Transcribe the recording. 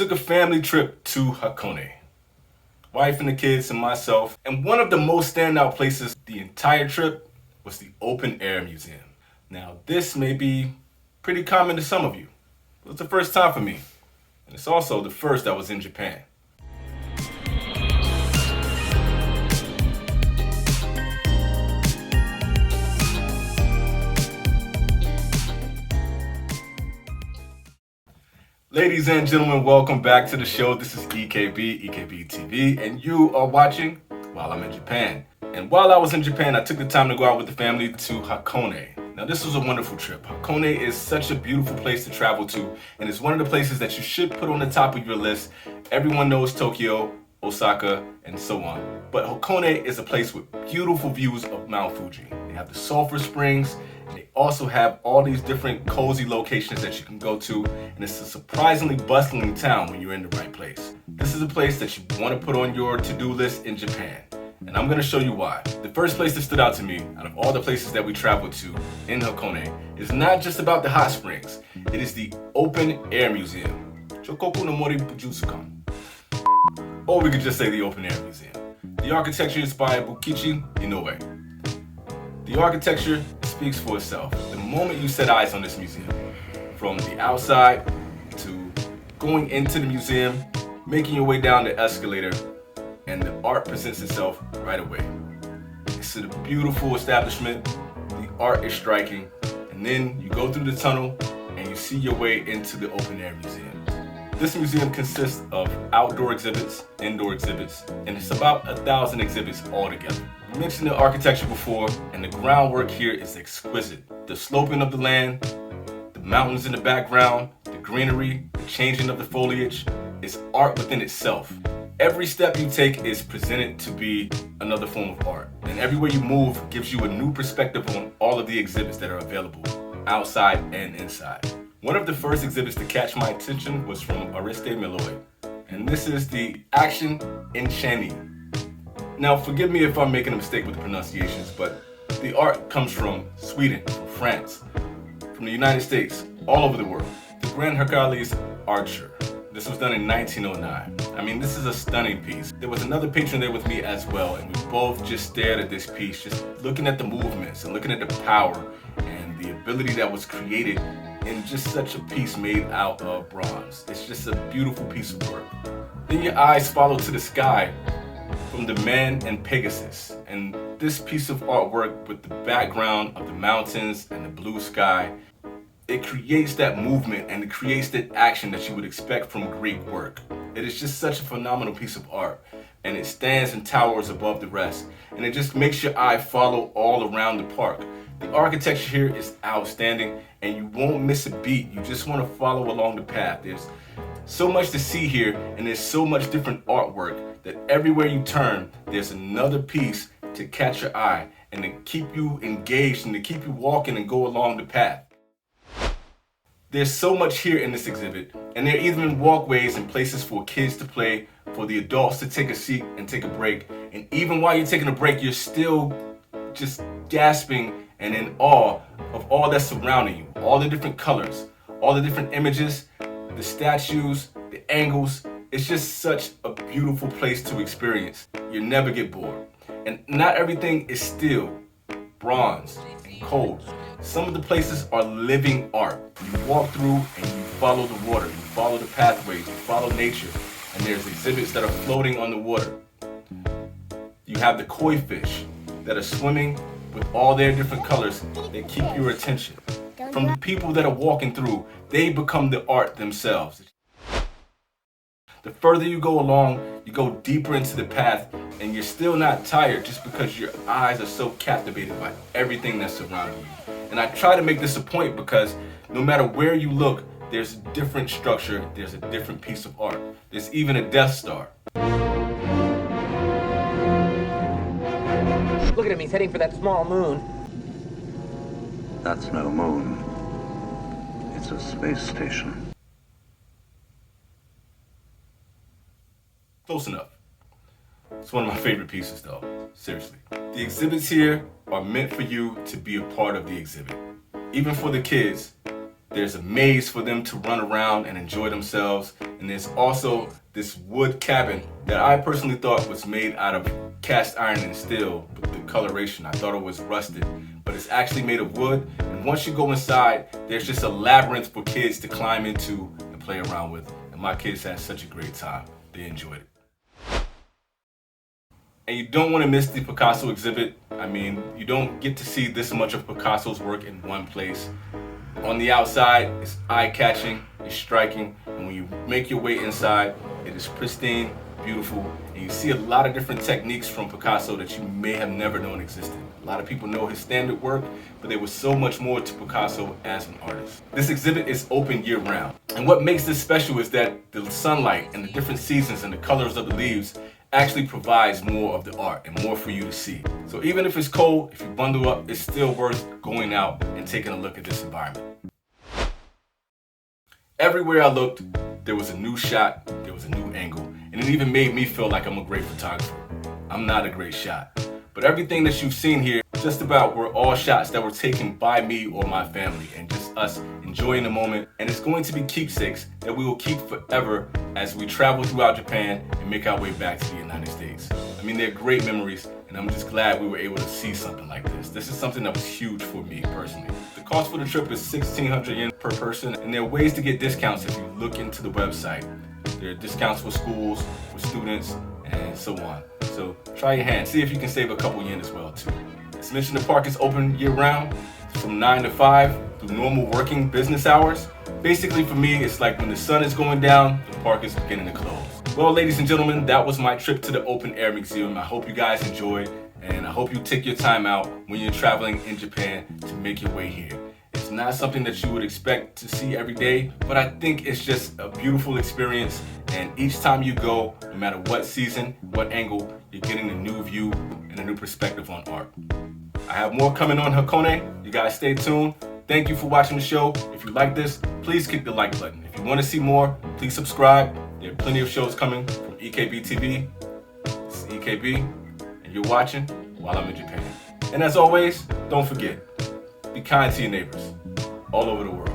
took a family trip to Hakone. Wife and the kids and myself. And one of the most standout places the entire trip was the open air museum. Now, this may be pretty common to some of you. It was the first time for me. And it's also the first I was in Japan. Ladies and gentlemen, welcome back to the show. This is EKB TV, and you are watching while I'm in Japan. And while I was in Japan, I took the time to go out with the family to Hakone. Now, this was a wonderful trip. Hakone is such a beautiful place to travel to, and it's one of the places that you should put on the top of your list. Everyone knows Tokyo, Osaka, and so on. But Hakone is a place with beautiful views of Mount Fuji. They have the sulfur springs. They also have all these different cozy locations that you can go to, and it's a surprisingly bustling town when you're in the right place. This is a place that you want to put on your to-do list in Japan, and I'm going to show you why. The first place that stood out to me out of all the places that we traveled to in Hakone is not just about the hot springs. It is the open air museum, Chokoku no Mori Bujusukan. Or we could just say the open air museum. The architecture is by Bukichi Inoue. The architecture speaks for itself. The moment you set eyes on this museum, from the outside to going into the museum, making your way down the escalator, and the art presents itself right away. It's a beautiful establishment, the art is striking, and then you go through the tunnel and you see your way into the open air museum. This museum consists of outdoor exhibits, indoor exhibits, and it's about 1,000 exhibits altogether. We mentioned the architecture before, and the groundwork here is exquisite. The sloping of the land, the mountains in the background, the greenery, the changing of the foliage is art within itself. Every step you take is presented to be another form of art, and everywhere you move gives you a new perspective on all of the exhibits that are available, outside and inside. One of the first exhibits to catch my attention was from Ariste Meloy, and this is the Action in Chani. Now, forgive me if I'm making a mistake with the pronunciations, but the art comes from Sweden, from France, from the United States, all over the world. The Grand Hercules Archer. This was done in 1909. I mean, this is a stunning piece. There was another patron there with me as well, and we both just stared at this piece, just looking at the movements and looking at the power and the ability that was created in just such a piece made out of bronze. It's just a beautiful piece of work. Then your eyes follow to the sky from the Man and Pegasus, and this piece of artwork with the background of the mountains and the blue sky, it creates that movement and it creates that action that you would expect from Greek work. It is just such a phenomenal piece of art, and it stands and towers above the rest, and it just makes your eye follow all around the park. The architecture here is outstanding, and you won't miss a beat. You just want to follow along the path. There's so much to see here, and there's so much different artwork that everywhere you turn, there's another piece to catch your eye and to keep you engaged and to keep you walking and go along the path. There's so much here in this exhibit, and there are even walkways and places for kids to play, for the adults to take a seat and take a break. And even while you're taking a break, you're still just gasping and in awe of all that's surrounding you, all the different colors, all the different images, the statues, the angles. It's just such a beautiful place to experience. You never get bored. And not everything is steel, bronze, and cold. Some of the places are living art. You walk through and you follow the water, you follow the pathways, you follow nature, and there's exhibits that are floating on the water. You have the koi fish that are swimming with all their different colors that keep your attention. From the people that are walking through, they become the art themselves. The further you go along, you go deeper into the path, and you're still not tired just because your eyes are so captivated by everything that's surrounding you. And I try to make this a point because no matter where you look, there's a different structure, there's a different piece of art. There's even a Death Star. Look at him, he's heading for that small moon. That's no moon. It's a space station. Close enough. It's one of my favorite pieces though, seriously. The exhibits here are meant for you to be a part of the exhibit. Even for the kids, There's a maze for them to run around and enjoy themselves. And there's also this wood cabin that I personally thought was made out of cast iron and steel with the coloration. I thought it was rusted, but it's actually made of wood. And once you go inside, there's just a labyrinth for kids to climb into and play around with. And my kids had such a great time. They enjoyed it. And you don't want to miss the Picasso exhibit. I mean, you don't get to see this much of Picasso's work in one place. On the outside, it's eye-catching, it's striking, and when you make your way inside, it is pristine, beautiful, and you see a lot of different techniques from Picasso that you may have never known existed. A lot of people know his standard work, but there was so much more to Picasso as an artist. This exhibit is open year-round, and what makes this special is that the sunlight and the different seasons and the colors of the leaves actually provides more of the art and more for you to see. So even if it's cold, if you bundle up, it's still worth going out and taking a look at this environment. Everywhere I looked, there was a new shot, there was a new angle, and it even made me feel like I'm a great photographer. I'm not a great shot, but everything that you've seen here, just about were all shots that were taken by me or my family and just us enjoying the moment. And it's going to be keepsakes that we will keep forever as we travel throughout Japan and make our way back to the United States. I mean, they're great memories, and I'm just glad we were able to see something like this. This is something that was huge for me personally. The cost for the trip is 1,600 yen per person, and there are ways to get discounts if you look into the website. There are discounts for schools, for students, and so on. So try your hand. See if you can save a couple yen as well too. As mentioned, the park is open year-round from 9 to 5 through normal working business hours. Basically for me, it's like when the sun is going down, the park is beginning to close. Well, ladies and gentlemen, that was my trip to the Open Air Museum. I hope you guys enjoyed, and I hope you take your time out when you're traveling in Japan to make your way here. It's not something that you would expect to see every day, but I think it's just a beautiful experience, and each time you go, no matter what season, what angle, you're getting a new view and a new perspective on art. I have more coming on Hakone. You guys stay tuned. Thank you for watching the show. If you like this, please click the like button. If you want to see more, please subscribe. There are plenty of shows coming from EKB TV. This is EKB, and you're watching while I'm in Japan. And as always, don't forget, be kind to your neighbors all over the world.